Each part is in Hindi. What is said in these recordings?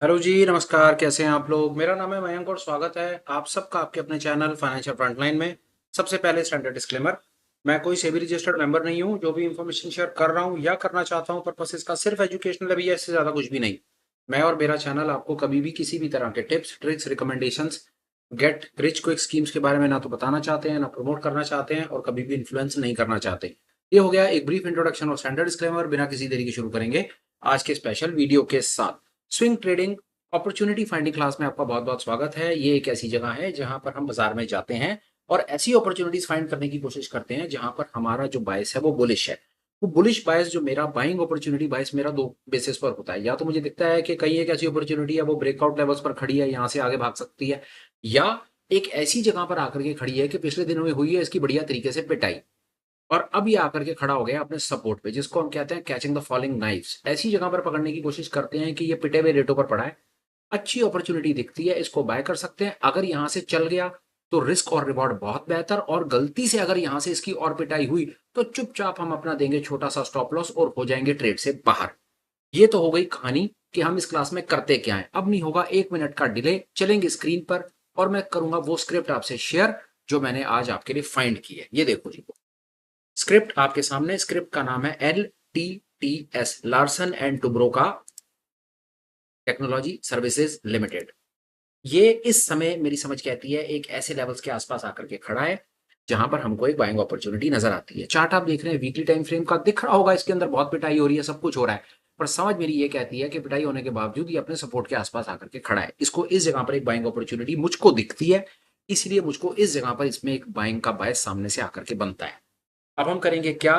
हेलो जी, नमस्कार। कैसे हैं आप लोग? मेरा नाम है मयंक और स्वागत है आप सबका आपके अपने चैनल फाइनेंशियल फ्रंटलाइन में। सबसे पहले स्टैंडर्ड डिस्क्लेमर, मैं कोई सेबी रजिस्टर्ड मेंबर नहीं हूं। जो भी इंफॉर्मेशन शेयर कर रहा हूं या करना चाहता हूं पर्पस इसका सिर्फ एजुकेशनल है भैया, इससे ज्यादा कुछ भी नहीं। मैं और मेरा चैनल आपको कभी भी किसी भी तरह के tips tricks recommendations get rich quick schemes के बारे में ना तो बताना चाहते हैं, ना प्रमोट करना चाहते हैं और कभी भी इन्फ्लुएंस नहीं करना चाहते। ये हो गया एक ब्रीफ इंट्रोडक्शन और स्टैंडर्ड डिस्क्लेमर। बिना किसी देरी के शुरू करेंगे आज के स्पेशल वीडियो के साथ। Swing trading opportunity finding class में आपका बहुत बहुत स्वागत है। ये एक ऐसी जगह है जहां पर हम बाजार में जाते हैं और ऐसी अपॉर्चुनिटीज फाइंड करने की कोशिश करते हैं जहां पर हमारा जो बायस है वो बुलिश है। वो बुलिश बायस जो मेरा बाइंग अपॉर्चुनिटी बायस मेरा दो बेसिस पर होता है। या तो मुझे दिखता है कि कहीं एक ऐसी अपॉर्चुनिटी है वो ब्रेकआउट लेवल्स पर खड़ी है, यहाँ से आगे भाग सकती है, या एक ऐसी जगह पर आकर के खड़ी है कि पिछले दिनों में हुई है इसकी बढ़िया तरीके से पिटाई और अब ये आकर के खड़ा हो गया अपने सपोर्ट पे, जिसको हम कहते हैं कैचिंग द फॉलिंग नाइफ्स। ऐसी जगह पर पकड़ने की कोशिश करते हैं कि ये पिटे हुए रेटों पर पड़ा है, अच्छी अपॉर्चुनिटी दिखती है, इसको बाय कर सकते हैं। अगर यहां से चल गया तो रिस्क और रिवॉर्ड बहुत बेहतर, और गलती से अगर यहां से इसकी और पिटाई हुई तो चुपचाप हम अपना देंगे छोटा सा स्टॉप लॉस और हो जाएंगे ट्रेड से बाहर। ये तो हो गई कहानी कि हम इस क्लास में करते क्या है। अब नहीं होगा 1 मिनट का डिले, चलेंगे स्क्रीन पर और मैं करूंगा वो स्क्रिप्ट आपसे शेयर जो मैंने आज आपके लिए फाइंड की है। ये देखो जी, स्क्रिप्ट आपके सामने। स्क्रिप्ट का नाम है LTTS, लार्सन एंड टुब्रो का टेक्नोलॉजी सर्विसेज लिमिटेड। ये इस समय मेरी समझ कहती है एक ऐसे लेवल्स के आसपास आकर के खड़ा है जहां पर हमको एक बाइंग अपॉर्चुनिटी नजर आती है। चार्ट आप देख रहे हैं वीकली टाइम फ्रेम का, दिख रहा होगा इसके अंदर बहुत पिटाई हो रही है, सब कुछ हो रहा है, पर समझ मेरी ये कहती है कि पिटाई होने के बावजूद ये अपने सपोर्ट के आसपास आकर के खड़ा है। इसको इस जगह पर एक बाइंग अपॉर्चुनिटी मुझको दिखती है, इसलिए मुझको इस जगह पर इसमें एक बाइंग का बायस सामने से आकर के बनता है। अब हम करेंगे क्या?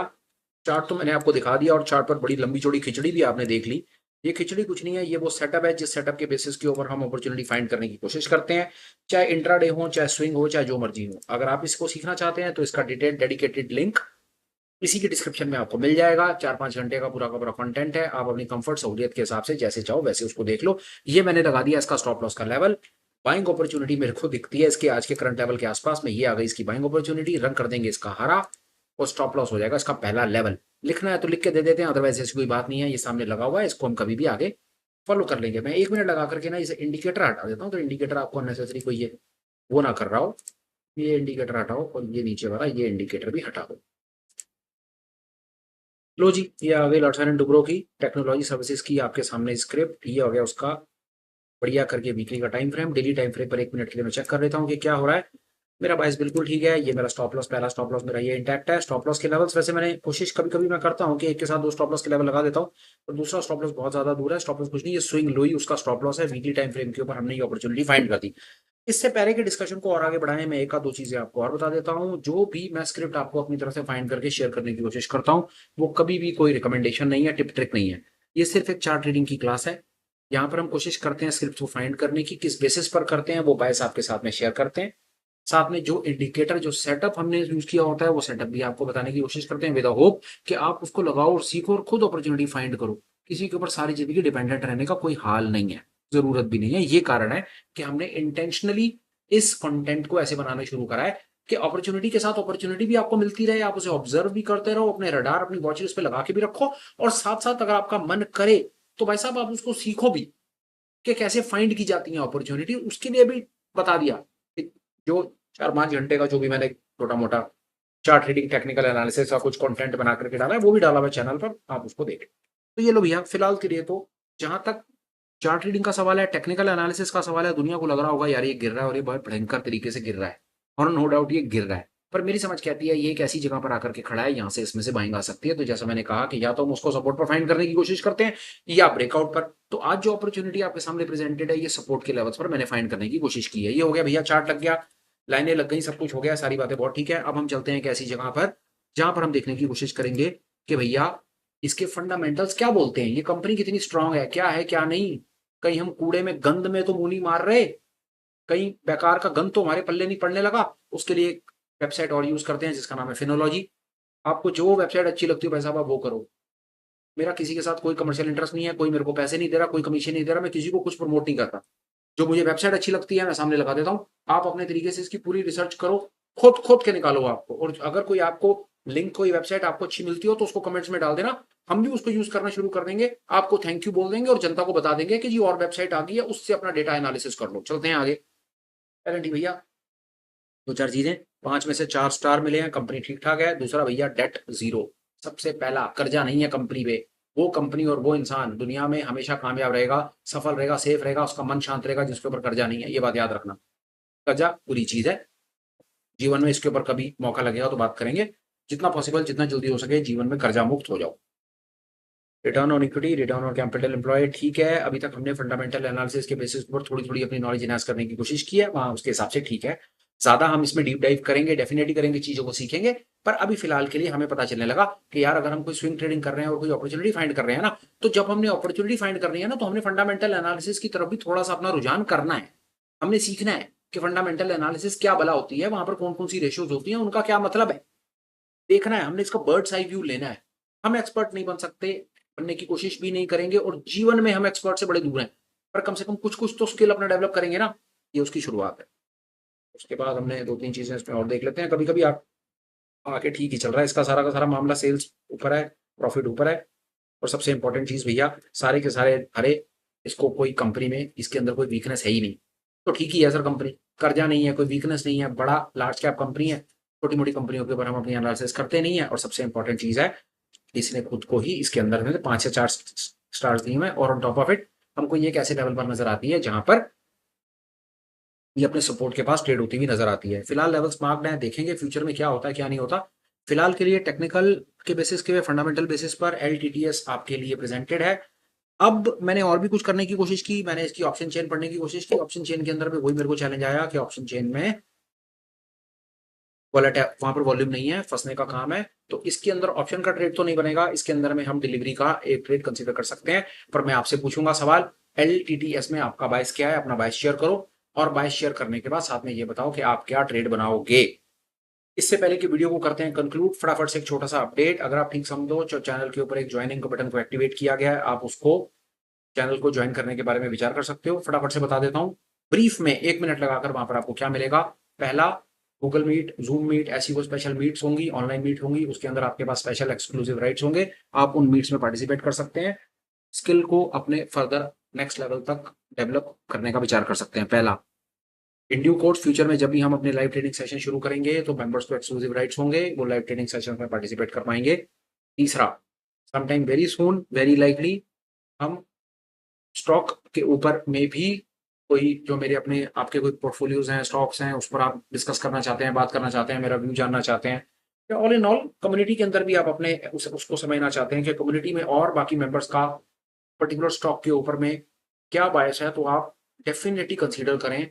चार्ट तो मैंने आपको दिखा दिया और चार्ट पर बड़ी लंबी चौड़ी खिचड़ी भी आपने देख ली। ये खिचड़ी कुछ नहीं है, ये वो सेटअप है जिस सेटअप के बेसिस के ऊपर हम अपॉर्चुनिटी फाइंड करने की कोशिश करते हैं, चाहे इंट्राडे हो, चाहे स्विंग हो, चाहे जो मर्जी हो। अगर आप इसको सीखना चाहते हैं तो इसका डिटेल डेडिकेटेड लिंक इसी की डिस्क्रिप्शन में आपको मिल जाएगा। 4-5 घंटे का पूरा कंटेंट है, आप अपनी कंफर्ट सहूलियत के हिसाब से जैसे चाहो वैसे उसको देख लो। ये मैंने लगा दिया इसका स्टॉप लॉस का लेवल। बाइंग अपॉर्चुनिटी मेरे को दिखती है इसके आज के करंट लेवल के आसपास में, ये आ गई इसकी बाइंग अपॉर्चुनिटी। रन कर देंगे इसका हरा और स्टॉप लॉस हो जाएगा इसका पहला लेवल। लिखना है तो लिख के दे देते हैं, अदरवाइज ऐसी कोई बात नहीं है, ये सामने लगा हुआ है, इसको हम कभी भी आगे फॉलो कर लेंगे। मैं 1 मिनट लगा करके ना इसे इंडिकेटर हटा देता हूँ, तो इंडिकेटर आपको अननेसेसरी कोई ये वो ना कर रहा हो। ये इंडिकेटर हटाओ और ये नीचे वाला ये इंडिकेटर भी हटा दो। लो जी, ये आ गई लार्सन एंड टुब्रो की टेक्नोलॉजी सर्विसेज की आपके सामने स्क्रिप्ट। ये हो गया उसका बढ़िया करके वीकली का time frame. Daily time frame पर 1 मिनट के लिए मैं चेक कर लेता हूँ कि क्या हो रहा है। मेरा बायस बिल्कुल ठीक है। ये मेरा स्टॉप लॉस, पहला स्टॉप लॉस मेरा ये इंटैक्ट है। स्टॉप लॉस के लेवल्स वैसे मैंने कोशिश कभी कभी मैं करता हूँ कि एक के साथ दो स्टॉप लॉस के लेवल लगा देता हूँ, पर दूसरा स्टॉप लॉस बहुत ज्यादा दूर है। स्टॉप लॉस कुछ नहीं, ये स्विंग लो ही उसका स्टॉप लॉस है। वीकली टाइम फ्रेम के ऊपर हमने ये अपॉर्चुनिटी फाइंड कर दी। इससे पहले के डिस्कशन को और आगे बढ़ाने में एक आध दो चीजें आपको और बता देता हूँ। जो भी मैं स्क्रिप्ट आपको अपनी तरफ से फाइंड करके शेयर करने की कोशिश करता हूँ वो कभी भी कोई रिकमेंडेशन नहीं है, टिप ट्रिक नहीं है। ये सिर्फ एक चार्ट रीडिंग की क्लास है। यहाँ पर हम कोशिश करते हैं स्क्रिप्ट को फाइंड करने की, किस बेसिस पर करते हैं वो बायस आपके साथ में शेयर करते हैं। साथ में जो इंडिकेटर जो सेटअप हमने यूज किया होता है वो सेटअप भी आपको बताने की कोशिश करते हैं, विद होप कि आप उसको लगाओ और सीखो और खुद अपॉर्चुनिटी फाइंड करो। किसी के ऊपर सारी जिंदगी डिपेंडेंट रहने का कोई हाल नहीं है, जरूरत भी नहीं है। ये कारण है कि हमने इंटेंशनली इस कंटेंट को ऐसे बनाना शुरू करा है कि अपॉर्चुनिटी के साथ अपॉर्चुनिटी भी आपको मिलती रहे, आप उसे ऑब्जर्व भी करते रहो, अपने रडार अपनी वॉच लिस्ट पे लगा के भी रखो, और साथ साथ अगर आपका मन करे तो भाई साहब आप उसको सीखो भी कि कैसे फाइंड की जाती है अपॉर्चुनिटी, उसके लिए भी बता दिया। जो 4-5 घंटे का जो भी मैंने छोटा मोटा चार्ट रीडिंग टेक्निकल एनालिसिस का कुछ कंटेंट बना करके डाला है वो भी डाला हुआ चैनल पर, आप उसको देखें। तो ये लो भैया, फिलहाल के लिए तो जहां तक चार्ट रीडिंग का सवाल है, टेक्निकल एनालिसिस का सवाल है, दुनिया को लग रहा होगा यार ये गिर रहा है और ये बहुत भयंकर तरीके से गिर रहा है, और नो डाउट ये गिर रहा है, पर मेरी समझ कहती है ये एक ऐसी जगह पर आकर के खड़ा है यहाँ से इसमें से बाइंग आ सकती है। तो जैसा मैंने कहा कि या तो हम उसको सपोर्ट पर फाइंड करने की कोशिश करते हैं या ब्रेकआउट पर। तो आज जो अपॉर्चुनिटी आपके सामने प्रेजेंटेड है ये सपोर्ट के लेवल्स पर मैंने फाइंड करने की कोशिश की है। ये हो गया भैया, चार्ट लग गया, लाइनें लग गई, सब कुछ हो गया, सारी बातें बहुत ठीक है। अब हम चलते हैं एक ऐसी जगह पर जहां पर हम देखने की कोशिश करेंगे कि भैया इसके फंडामेंटल्स क्या बोलते हैं, ये कंपनी कितनी स्ट्रांग है, क्या है क्या नहीं। कहीं हम कूड़े में गंद में तो मुंह नहीं मार रहे, कहीं बेकार का गंद तो हमारे पल्ले नहीं पड़ने लगा। उसके लिए एक वेबसाइट और यूज करते हैं जिसका नाम है फिनोलॉजी। आपको जो वेबसाइट अच्छी लगती हो भाई साहब आप वो करो। मेरा किसी के साथ कोई कमर्शियल इंटरेस्ट नहीं है, कोई मेरे को पैसे नहीं दे रहा, कोई कमीशन नहीं दे रहा, मैं किसी को कुछ प्रमोट नहीं करता। जो मुझे वेबसाइट अच्छी लगती है मैं सामने लगा देता हूँ, आप अपने तरीके से इसकी पूरी रिसर्च करो, खोद खोद के निकालो आपको। और अगर कोई आपको लिंक कोई वेबसाइट आपको अच्छी मिलती हो तो उसको कमेंट्स में डाल देना, हम भी उसको यूज करना शुरू कर देंगे, आपको थैंक यू बोल देंगे और जनता को बता देंगे कि जी और वेबसाइट आ गई है, उससे अपना डेटा एनालिसिस कर लो। चलते हैं आगे। एल भैया दो चार चीजें, 5 में से 4 स्टार मिले हैं, कंपनी ठीक ठाक है। दूसरा भैया डेट जीरो, सबसे पहला कर्जा नहीं है कंपनी पे। वो कंपनी और वो इंसान दुनिया में हमेशा कामयाब रहेगा, सफल रहेगा, सेफ रहेगा, उसका मन शांत रहेगा जिसके ऊपर कर्जा नहीं है। ये बात याद रखना, कर्जा बुरी चीज है, जीवन में इसके ऊपर कभी मौका लगेगा तो बात करेंगे। जितना पॉसिबल, जितना जल्दी हो सके जीवन में कर्जा मुक्त हो जाओ। Return on equity, return on capital employed ठीक है। अभी तक हमने फंडामेंटल एनालिसिस के बेसिस पर थोड़ी थोड़ी अपनी नॉलेज इनहांस करने की कोशिश की है, वहां उसके हिसाब से ठीक है। ज्यादा हम इसमें डीप डाइव करेंगे, डेफिनेटली करेंगे, चीजों को सीखेंगे। पर अभी फिलहाल के लिए हमें पता चलने लगा कि यार अगर हम कोई स्विंग ट्रेडिंग कर रहे हैं और कोई अपॉर्चुनिटी फाइंड कर रहे हैं ना, तो जब हमने अपॉर्चुनिटी फाइंड करनी है ना, तो हमने फंडामेंटल एनालिसिस की तरफ भी थोड़ा सा अपना रुझान करना है। हमने सीखना है कि फंडामेंटल एनालिसिस क्या भला होती है, वहां पर कौन कौन सी रेशियोज होती हैं, उनका क्या मतलब है, देखना है। हमने इसका बर्ड्स आई व्यू लेना है। हम एक्सपर्ट नहीं बन सकते, बनने की कोशिश भी नहीं करेंगे, और जीवन में हम एक्सपर्ट से बड़े दूर हैं, पर कम से कम कुछ कुछ तो स्किल अपना डेवलप करेंगे ना, ये उसकी शुरुआत है। उसके बाद हमने 2-3 चीजें इसमें और देख लेते हैं। कभी कभी आप आके ठीक ही चल रहा है इसका सारा का सारा मामला, सेल्स ऊपर है, प्रॉफिट ऊपर है, और सबसे इंपॉर्टेंट चीज भैया, सारे के सारे अरे इसको कोई कंपनी में इसके अंदर कोई वीकनेस है ही नहीं, तो ठीक ही है सर। कंपनी कर्जा नहीं है, कोई वीकनेस नहीं है, बड़ा लार्ज कैप कंपनी है। छोटी मोटी कंपनियों के ऊपर हम अपनी एनालिसिस करते नहीं है। और सबसे इंपॉर्टेंट चीज है, इसने खुद को ही इसके अंदर में 5 से 4 स्टार्स दिए हुए हैं, और ऑन टॉप ऑफ इट हमको ये एक ऐसे लेवल पर नजर आती है जहां पर ये अपने सपोर्ट के पास ट्रेड होती हुई नजर आती है। फिलहाल लेवल्स मार्क्ड हैं, देखेंगे फ्यूचर में क्या होता है क्या नहीं होता। फिलहाल के लिए टेक्निकल के बेसिस के, फंडामेंटल बेसिस पर LTTS आपके लिए प्रेजेंटेड है। अब मैंने और भी कुछ करने की कोशिश की, मैंने इसकी ऑप्शन चेन पढ़ने की कोशिश की। ऑप्शन चेन के अंदर भी वही मेरे को चैलेंज आया कि ऑप्शन चेन में वहां पर वॉल्यूम नहीं है, फंसने का काम है। तो इसके अंदर ऑप्शन का ट्रेड तो नहीं बनेगा, इसके अंदर में हम डिलीवरी का एक ट्रेड कंसीडर कर सकते हैं। पर मैं आपसे पूछूंगा सवाल, LTTS में आपका बायस क्या है, अपना बायस शेयर करो, और बायस शेयर करने के बाद साथ में ये बताओ कि आप क्या ट्रेड बनाओगे। इससे पहले कि वीडियो को करते हैं कंक्लूड, फटाफट से एक छोटा सा अपडेट। अगर आप ठीक समझो तो चैनल के ऊपर एक ज्वाइनिंग का बटन को एक्टिवेट किया गया है, आप उसको चैनल को ज्वाइन करने के बारे में विचार कर सकते हो। फटाफट से बता देता हूं ब्रीफ में, 1 मिनट लगाकर। वहां पर आपको क्या मिलेगा, पहला गूगल मीट, जूम मीट, ऐसी वो स्पेशल मीट्स होंगी, ऑनलाइन मीट होंगी, उसके अंदर आपके पास स्पेशल एक्सक्लूसिव राइट्स होंगे, आप उन मीट्स में पार्टिसिपेट कर सकते हैं। स्किल को अपने फर्दर नेक्स्ट लेवल तक डेवलप करने का विचार कर सकते हैं। पहला, इन ड्यू कोर्स फ्यूचर में जब भी हम अपने लाइव ट्रेनिंग सेशन शुरू करेंगे तो मेंबर्स को एक्सक्लूसिव राइट्स होंगे, वो लाइव ट्रेनिंग सेशन में पार्टिसिपेट कर पाएंगे। तीसरा, sometime very soon, very likely हम स्टॉक के ऊपर में भी कोई जो मेरे अपने आपके कोई पोर्टफोलियोज हैं, स्टॉक्स हैं, उस पर आप डिस्कस करना चाहते हैं, बात करना चाहते हैं, मेरा व्यू जानना चाहते हैं, या ऑल इन ऑल कम्युनिटी के अंदर भी आप अपने उसको समझना चाहते हैं कि कम्युनिटी में और बाकी मेंबर्स का पर्टिकुलर स्टॉक के ऊपर में क्या बायस है, तो आप डेफिनेटली कंसीडर करें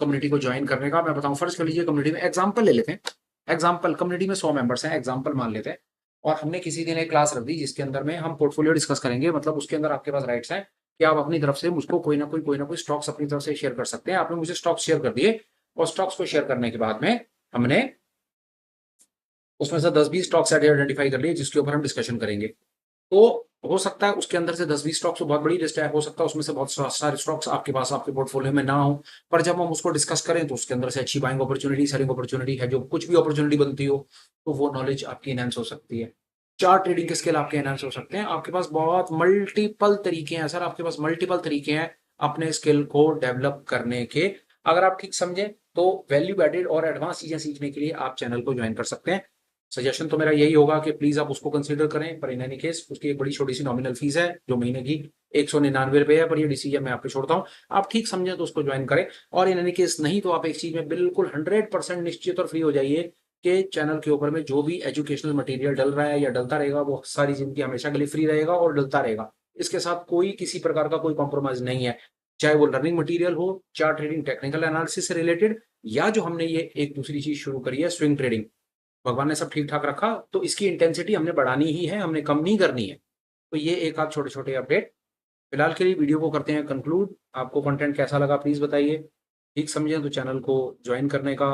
कम्युनिटी को ज्वाइन करने का। मैं बताऊं, फर्ज कर लीजिए कम्युनिटी में, एग्जांपल ले लेते हैं, एग्जांपल कम्युनिटी में 100 मेंबर्स हैं, एग्जांपल मान लेते हैं, और हमने किसी दिन एक क्लास रख दी जिसके अंदर में हम पोर्टफोलियो डिस्कस करेंगे। मतलब उसके अंदर आपके पास राइट्स हैं कि आप अपनी तरफ से मुझको कोई ना कोई स्टॉक्स अपनी तरफ से शेयर कर सकते हैं। आपने मुझे स्टॉक्स शेयर कर दिए, और स्टॉक्स को शेयर करने के बाद में हमने उसमें से 10-20 स्टॉक्स आइडेंटिफाई कर लिए जिसके ऊपर हम डिस्कशन करेंगे। तो हो सकता है उसके अंदर से 10-20 स्टॉक्स तो बहुत बड़ी लिस्ट है, हो सकता है उसमें से बहुत सारे स्टॉक्स आपके पास आपके पोर्टफोलियो में ना हो, पर जब हम उसको डिस्कस करें तो उसके अंदर से अच्छी बाइंग अपॉर्चुनिटी, सेलिंग अपॉर्चुनिटी है, जो कुछ भी अपॉर्चुनिटी बनती हो तो वो नॉलेज आपकी एनहांस हो सकती है। चार्ट ट्रेडिंग के स्किल आपके एनहांस हो सकते हैं। आपके पास बहुत मल्टीपल तरीके हैं सर, आपके पास मल्टीपल तरीके हैं अपने स्किल को डेवलप करने के। अगर आप ठीक समझें तो वैल्यू एडेड और एडवांस चीजें सीखने के लिए आप चैनल को ज्वाइन कर सकते हैं। सजेशन तो मेरा यही होगा कि प्लीज आप उसको कंसीडर करें, पर इन एनी केस उसकी एक बड़ी छोटी सी नॉमिनल फीस है जो महीने की 199 रुपए है, पर ये डिसीजन मैं आप पे छोड़ता हूँ। आप ठीक समझें तो उसको ज्वाइन करें, और इन एनी केस नहीं तो आप एक चीज में बिल्कुल 100% निश्चित और फ्री हो जाइए कि चैनल के ऊपर में जो भी एजुकेशनल मटेरियल डल रहा है या डलता रहेगा वो सारी जिंदगी हमेशा के लिए फ्री रहेगा और डलता रहेगा। इसके साथ कोई किसी प्रकार का कोई कॉम्प्रोमाइज नहीं है, चाहे वो लर्निंग मटेरियल हो, चार्ट ट्रेडिंग, टेक्निकल एनालिसिस से रिलेटेड, या जो हमने ये एक दूसरी चीज शुरू करी है स्विंग ट्रेडिंग। भगवान ने सब ठीक ठाक रखा तो इसकी इंटेंसिटी हमने बढ़ानी ही है, हमने कम नहीं करनी है। तो ये एक आध छोटे छोटे अपडेट। फिलहाल के लिए वीडियो को करते हैं कंक्लूड। आपको कंटेंट कैसा लगा प्लीज बताइए। ठीक समझें तो चैनल को ज्वाइन करने का,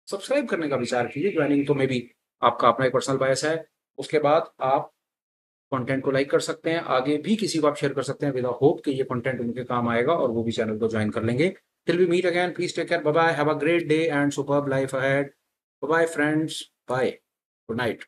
सब्सक्राइब करने का विचार कीजिए। ज्वाइनिंग तो मे भी आपका अपना एक पर्सनल बायस है। उसके बाद आप कंटेंट को लाइक कर सकते हैं, आगे भी किसी को आप शेयर कर सकते हैं, विद होप कि ये कंटेंट उनके काम आएगा और वो भी चैनल को ज्वाइन कर लेंगे। Till we meet again, please take care, bye bye, have a great day and superb life ahead. Bye friends, bye. Good night.